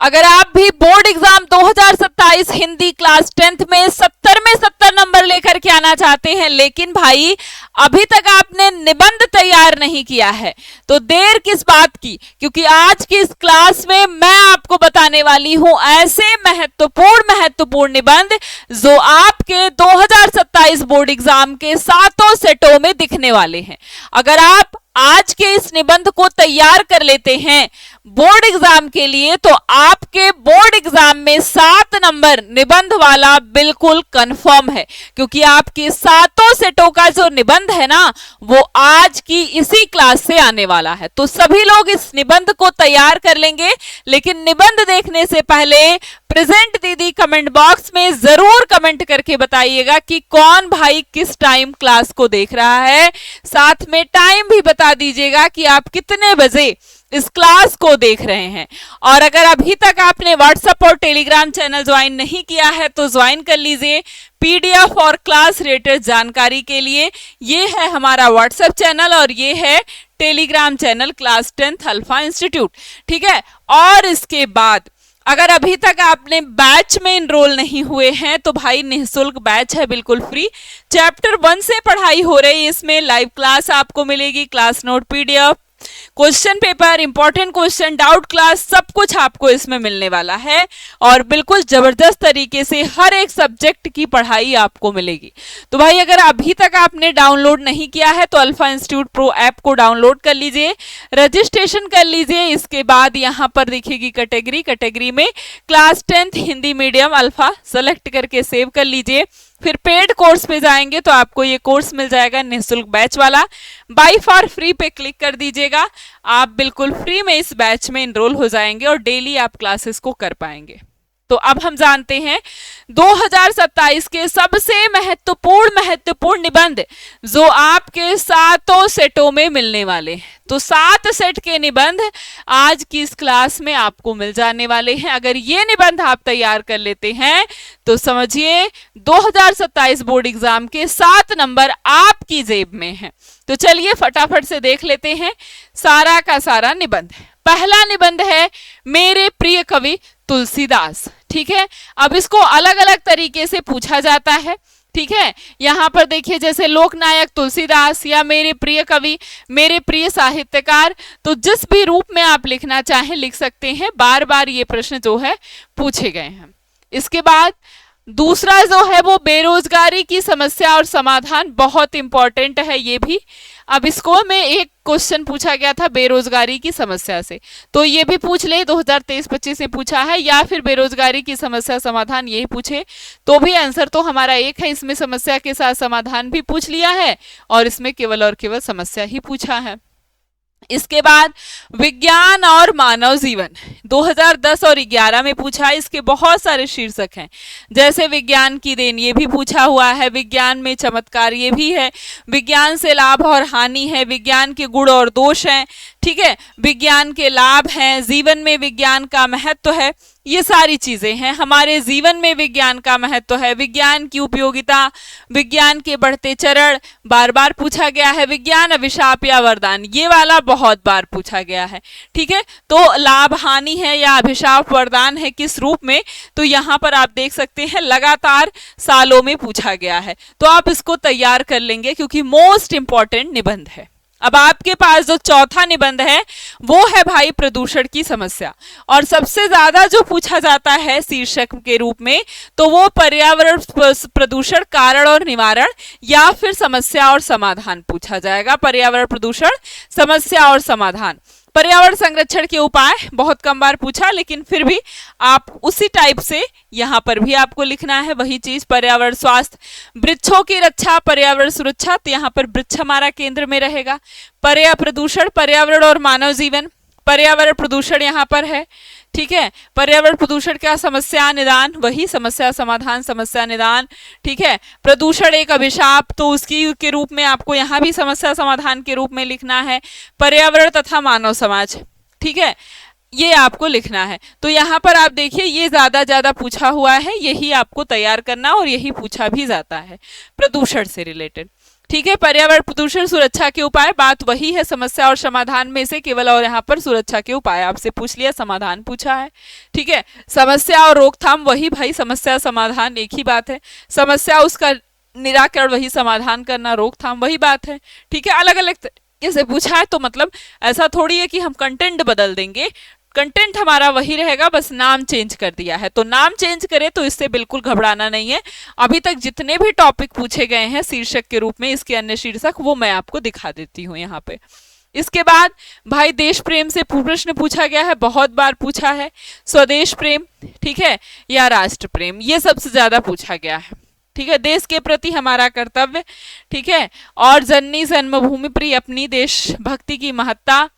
अगर आप भी board exam 2027 Hindi class 10th में 70 नंबर लेकर के आना चाहते हैं, लेकिन भाई अभी तक आपने निबंध तैयार नहीं किया है, तो देर किस बात की, क्योंकि आज की इस क्लास में मैं आपको बताने वाली हूं ऐसे महत्वपूर्ण निबंध जो आपके 2027 बोर्ड एग्जाम के 7 सेटों में दिखने वाले हैं। अगर आप आज के इस निबंध को तैयार कर लेते हैं बोर्ड एग्जाम के लिए, तो आपके बोर्ड एग्जाम में 7 नंबर निबंध वाला बिल्कुल कंफर्म है, क्योंकि आपके 7 सेटों का जो निबंध है ना, वो आज की इसी क्लास से आने वाला है। तो सभी लोग इस निबंध को तैयार कर लेंगे, लेकिन निबंध देखने से पहले प्रेजेंट दीदी कमेंट बॉक्स में जरूर कमेंट करके बताइएगा कि कौन भाई किस टाइम क्लास को देख रहा है। साथ में टाइम भी बता दीजिएगा कि आप कितने बजे इस क्लास को देख रहे हैं। और अगर अभी तक आपने व्हाट्सएप और टेलीग्राम चैनल ज्वाइन नहीं किया है तो ज्वाइन कर लीजिए। पीडीएफ और क्लास रिलेटेड जानकारी के लिए ये है हमारा व्हाट्सएप चैनल और ये है Telegram channel class 10th alpha institute, ठीक है। और इसके बाद अगर अभी तक आपने बैच में इनरोल नहीं हुए हैं तो भाई निःशुल्क बैच है, बिल्कुल फ्री। चैप्टर 1 से पढ़ाई हो रही है, इसमें लाइव क्लास आपको मिलेगी, class note, PDF, question paper, important question, doubt class, सब कुछ आपको इसमें मिलने वाला है और बिल्कुल जबरदस्त तरीके से हर एक सब्जेक्ट की पढ़ाई आपको मिलेगी। तो भाई अगर अभी तक आपने डाउनलोड नहीं किया है तो अल्फा इंस्टीट्यूट प्रो ऐप को डाउनलोड कर लीजिए, रजिस्ट्रेशन कर लीजिए। इसके बाद यहाँ पर दिखेगी कैटेगरी में class 10th Hindi medium alpha select करके सेव कर लीजिए। फिर पेड कोर्स पे जाएंगे तो आपको ये कोर्स मिल जाएगा निःशुल्क बैच वाला, बाय फॉर फ्री पे क्लिक कर दीजिएगा। आप बिल्कुल फ्री में इस बैच में एनरोल हो जाएंगे और डेली आप क्लासेस को कर पाएंगे। तो अब हम जानते हैं 2027 के सबसे महत्वपूर्ण निबंध जो आपके 7 सेटों में मिलने वाले हैं। तो 7 सेट के निबंध आज की इस क्लास में आपको मिल जाने वाले हैं। अगर ये निबंध आप तैयार कर लेते हैं तो समझिए 2027 बोर्ड एग्जाम के 7 नंबर आपकी जेब में हैं। तो चलिए फटाफट से देख लेते हैं सारा का सारा निबंध। पहला निबंध है मेरे प्रिय कवि तुलसीदास, ठीक है। अब इसको अलग अलग तरीके से पूछा जाता है, ठीक है। यहां पर देखिए जैसे लोकनायक तुलसीदास या मेरे प्रिय कवि, मेरे प्रिय साहित्यकार, तो जिस भी रूप में आप लिखना चाहें लिख सकते हैं। बार बार ये प्रश्न जो है पूछे गए हैं। इसके बाद दूसरा जो है वो बेरोजगारी की समस्या और समाधान, बहुत इंपॉर्टेंट है ये भी। अब इसको में एक क्वेश्चन पूछा गया था बेरोजगारी की समस्या से, तो ये भी पूछ ले, 2023-25 में पूछा है, या फिर बेरोजगारी की समस्या समाधान यही पूछे तो भी आंसर तो हमारा एक है। इसमें समस्या के साथ समाधान भी पूछ लिया है और इसमें केवल और केवल समस्या ही पूछा है। इसके बाद विज्ञान और मानव जीवन 2010 और 11 में पूछा है। इसके बहुत सारे शीर्षक हैं, जैसे विज्ञान की देन ये भी पूछा हुआ है, विज्ञान में चमत्कार ये भी है, विज्ञान से लाभ और हानि है, विज्ञान के गुण और दोष हैं, ठीक है, विज्ञान के लाभ हैं, जीवन में विज्ञान का महत्व है, ये सारी चीजें हैं। हमारे जीवन में विज्ञान का महत्व है, विज्ञान की उपयोगिता, विज्ञान के बढ़ते चरण बार बार पूछा गया है, विज्ञान अभिशाप या वरदान ये वाला बहुत बार पूछा गया है, ठीक है। तो लाभ हानि है या अभिशाप वरदान है किस रूप में, तो यहाँ पर आप देख सकते हैं लगातार सालों में पूछा गया है। तो आप इसको तैयार कर लेंगे क्योंकि मोस्ट इंपॉर्टेंट निबंध है। अब आपके पास जो चौथा निबंध है वो है भाई प्रदूषण की समस्या, और सबसे ज्यादा जो पूछा जाता है शीर्षक के रूप में तो वो पर्यावरण प्रदूषण कारण और निवारण या फिर समस्या और समाधान पूछा जाएगा। पर्यावरण प्रदूषण, समस्या और समाधान। पर्यावरण संरक्षण के उपाय बहुत कम बार पूछा, लेकिन फिर भी आप उसी टाइप से यहाँ पर भी आपको लिखना है वही चीज। पर्यावरण स्वास्थ्य, वृक्षों की रक्षा, पर्यावरण सुरक्षा, तो यहाँ पर वृक्ष हमारा केंद्र में रहेगा। पर्यावरण प्रदूषण, पर्यावरण और मानव जीवन, पर्यावरण प्रदूषण यहाँ पर है, ठीक है। पर्यावरण प्रदूषण का समस्या निदान, वही समस्या समाधान, समस्या निदान, ठीक है। प्रदूषण एक अभिशाप, तो उसकी के रूप में आपको यहाँ भी समस्या समाधान के रूप में लिखना है। पर्यावरण तथा मानव समाज, ठीक है, ये आपको लिखना है। तो यहाँ पर आप देखिए ये ज्यादा पूछा हुआ है, यही आपको तैयार करना और यही पूछा भी जाता है प्रदूषण से रिलेटेड, ठीक है, पर्यावरण प्रदूषण सुरक्षा के उपाय, बात वही है समस्या और समाधान में से केवल, और यहाँ पर सुरक्षा के उपाय आपसे पूछ लिया, समाधान पूछा है। ठीक है, समस्या और रोकथाम वही भाई, समस्या समाधान एक ही बात है, समस्या उसका निराकरण वही, समाधान करना, रोकथाम वही बात है। ठीक है, अलग अलग तरीके से पूछा है तो मतलब ऐसा थोड़ी है कि हम कंटेंट बदल देंगे, कंटेंट हमारा वही रहेगा, बस नाम चेंज कर दिया है। तो नाम चेंज करें तो इससे बिल्कुल घबराना नहीं है। अभी तक जितने भी टॉपिक पूछे गए हैं शीर्षक के रूप में, इसके अन्य शीर्षक वो मैं आपको दिखा देती हूँ यहाँ पे। इसके बाद भाई देश प्रेम से प्रश्न पूछा गया है, बहुत बार पूछा है, स्वदेश प्रेम, ठीक है, या राष्ट्र प्रेम, ये सबसे ज्यादा पूछा गया है। ठीक है, देश के प्रति हमारा कर्तव्य, ठीक है, और जननी जन्मभूमि प्रिय, अपनी देशभक्ति की महत्ता,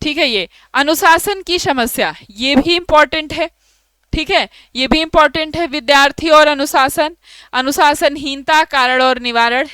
ठीक है, ये अनुशासन की समस्या, ये भी इंपॉर्टेंट है। ठीक है, ये भी इंपॉर्टेंट है। विद्यार्थी और अनुशासन, अनुशासनहीनता कारण और निवारण,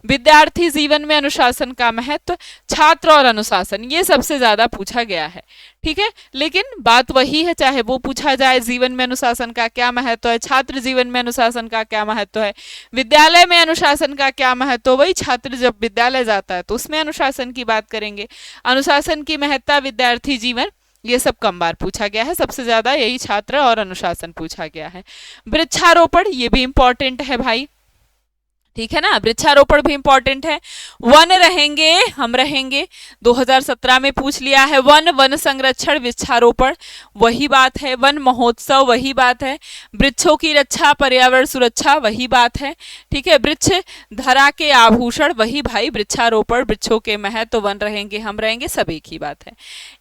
विद्यार्थी जीवन में अनुशासन का महत्व, छात्र और अनुशासन, ये सबसे ज्यादा पूछा गया है। ठीक है, लेकिन बात वही है, चाहे वो पूछा जाए जीवन में अनुशासन का क्या महत्व है, छात्र जीवन में अनुशासन का क्या महत्व है, विद्यालय में अनुशासन का क्या महत्व, वही छात्र जब विद्यालय जाता है तो उसमें अनुशासन की बात करेंगे, अनुशासन की महत्ता, विद्यार्थी जीवन, ये सब कम बार पूछा गया है, सबसे ज्यादा यही छात्र और अनुशासन पूछा गया है। वृक्षारोपण, ये भी इंपॉर्टेंट है भाई, ठीक है ना, वृक्षारोपण भी इंपॉर्टेंट है। वन रहेंगे हम रहेंगे, 2017 में पूछ लिया है। वन संरक्षण, वृक्षारोपण वही बात है, वन महोत्सव वही बात है, वृक्षों की रक्षा, पर्यावरण सुरक्षा वही बात है। ठीक है, वृक्ष धरा के आभूषण, वही भाई वृक्षारोपण, वृक्षों के महत्व, वन रहेंगे हम रहेंगे, सब एक ही बात है।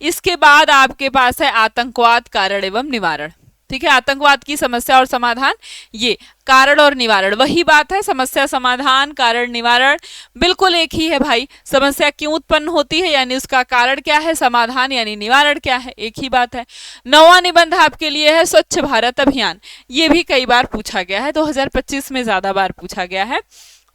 इसके बाद आपके पास है आतंकवाद, कारण एवं निवारण। ठीक है, आतंकवाद की समस्या और समाधान, ये कारण और निवारण वही बात है, समस्या समाधान कारण निवारण बिल्कुल एक ही है भाई। समस्या क्यों उत्पन्न होती है यानी उसका कारण क्या है, समाधान यानी निवारण क्या है, एक ही बात है। 9वां निबंध आपके लिए है स्वच्छ भारत अभियान, ये भी कई बार पूछा गया है, 2025 में ज्यादा बार पूछा गया है।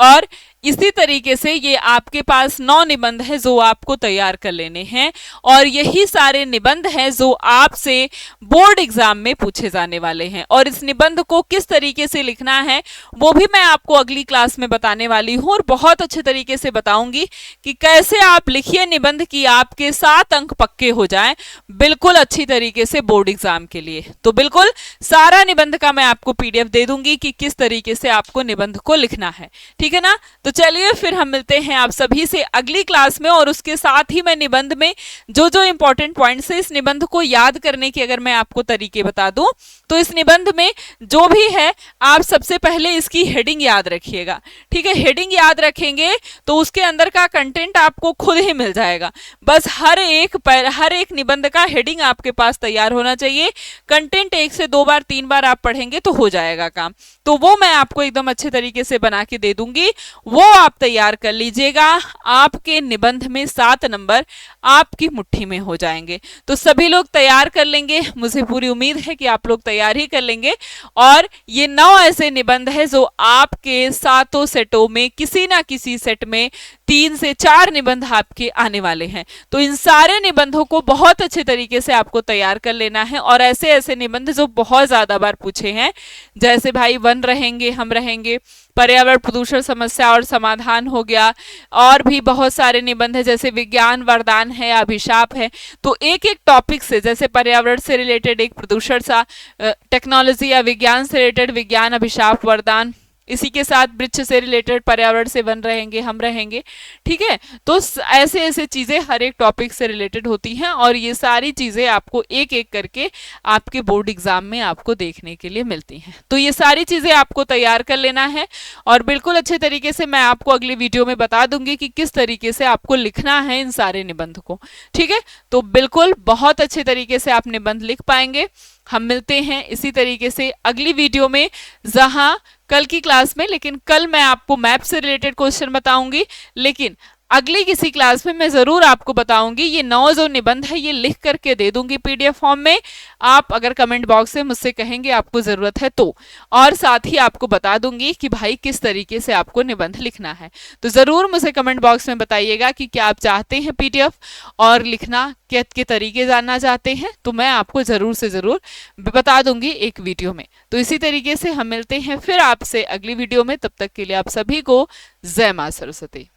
और इसी तरीके से ये आपके पास 9 निबंध है जो आपको तैयार कर लेने हैं, और यही सारे निबंध हैं जो आपसे बोर्ड एग्जाम में पूछे जाने वाले हैं। और इस निबंध को किस तरीके से लिखना है वो भी मैं आपको अगली क्लास में बताने वाली हूं, और बहुत अच्छे तरीके से बताऊंगी कि कैसे आप लिखिए निबंध की आपके 7 अंक पक्के हो जाएं बिल्कुल अच्छी तरीके से बोर्ड एग्जाम के लिए। तो बिल्कुल सारा निबंध का मैं आपको पीडीएफ दे दूंगी कि किस तरीके से आपको निबंध को लिखना है, ठीक है ना। तो चलिए फिर हम मिलते हैं आप सभी से अगली क्लास में, और उसके साथ ही मैं निबंध में जो जो इंपॉर्टेंट पॉइंट्स है, इस निबंध को याद करने की अगर मैं आपको तरीके बता दूं तो इस निबंध में जो भी है आप सबसे पहले इसकी हेडिंग याद रखिएगा। ठीक है, हेडिंग याद रखेंगे तो उसके अंदर का कंटेंट आपको खुद ही मिल जाएगा। बस हर एक निबंध का हेडिंग आपके पास तैयार होना चाहिए। कंटेंट 1 से 2 बार 3 बार आप पढ़ेंगे तो हो जाएगा काम, तो वो मैं आपको एकदम अच्छे तरीके से बना के दे दूंगी, वो आप तैयार कर लीजिएगा। आपके निबंध में 7 नंबर आपकी मुट्ठी में हो जाएंगे। तो सभी लोग तैयार कर लेंगे, मुझे पूरी उम्मीद है कि आप लोग तैयार ही कर लेंगे। और ये 9 ऐसे निबंध है जो आपके 7 सेटों में किसी ना किसी सेट में 3 से 4 निबंध आपके आने वाले हैं। तो इन सारे निबंधों को बहुत अच्छे तरीके से आपको तैयार कर लेना है। और ऐसे ऐसे निबंध जो बहुत ज्यादा बार पूछे हैं, जैसे भाई वन रहेंगे हम रहेंगे, पर्यावरण प्रदूषण समस्या और समाधान हो गया, और भी बहुत सारे निबंध है जैसे विज्ञान वरदान है, अभिशाप है। तो एक एक टॉपिक से, जैसे पर्यावरण से रिलेटेड एक प्रदूषण सा, टेक्नोलॉजी या विज्ञान से रिलेटेड विज्ञान अभिशाप वरदान, इसी के साथ वृक्ष से रिलेटेड पर्यावरण से वन रहेंगे हम रहेंगे। ठीक है, तो ऐसे ऐसे चीजें हर एक टॉपिक से रिलेटेड होती हैं, और ये सारी चीजें आपको एक एक करके आपके बोर्ड एग्जाम में आपको देखने के लिए मिलती हैं। तो ये सारी चीजें आपको तैयार कर लेना है, और बिल्कुल अच्छे तरीके से मैं आपको अगली वीडियो में बता दूंगी कि किस तरीके से आपको लिखना है इन सारे निबंध को। ठीक है, तो बिल्कुल बहुत अच्छे तरीके से आप निबंध लिख पाएंगे। हम मिलते हैं इसी तरीके से अगली वीडियो में, जहां कल की क्लास में, लेकिन कल मैं आपको मैप से रिलेटेड क्वेश्चन बताऊंगी, लेकिन अगली किसी क्लास में मैं जरूर आपको बताऊंगी। ये 9 जो निबंध है ये लिख करके दे दूंगी पीडीएफ फॉर्म में, आप अगर कमेंट बॉक्स में मुझसे कहेंगे आपको जरूरत है तो, और साथ ही आपको बता दूंगी कि भाई किस तरीके से आपको निबंध लिखना है। तो जरूर मुझे कमेंट बॉक्स में बताइएगा कि क्या आप चाहते हैं पीडीएफ और लिखना के तरीके जानना चाहते हैं, तो मैं आपको जरूर से जरूर बता दूंगी एक वीडियो में। तो इसी तरीके से हम मिलते हैं फिर आपसे अगली वीडियो में, तब तक के लिए आप सभी को जय मां सरस्वती।